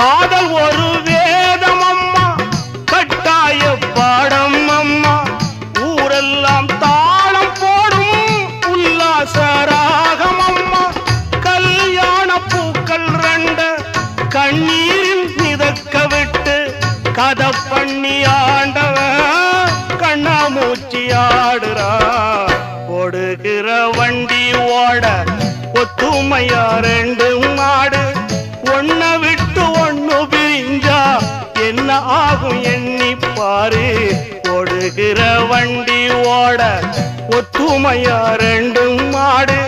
காதல் ஒரு வேதம் அம்மா, கட்டாய பாடம் அம்மா, ஊரெல்லாம் தாளம் போடும் உல்லாச ராகம் அம்மா. கல்யாண பூக்கள் ரெண்டு கண்ணீரில் மிதக்க விட்டு கதை பண்ணி ஆண்டவன் கண்ணாமூச்சி ஆடுறா. ஓடுகிற வண்டி ஓட ஒத்துமையா ரெண்டு மாடு, ஒன்ன விட்டு ஒண்ணு பிரிஞ்சா என்ன ஆகும் எண்ணி பாரு. ஓடுகிற வண்டி ஓட ஒத்துமையா ரெண்டு மாடு.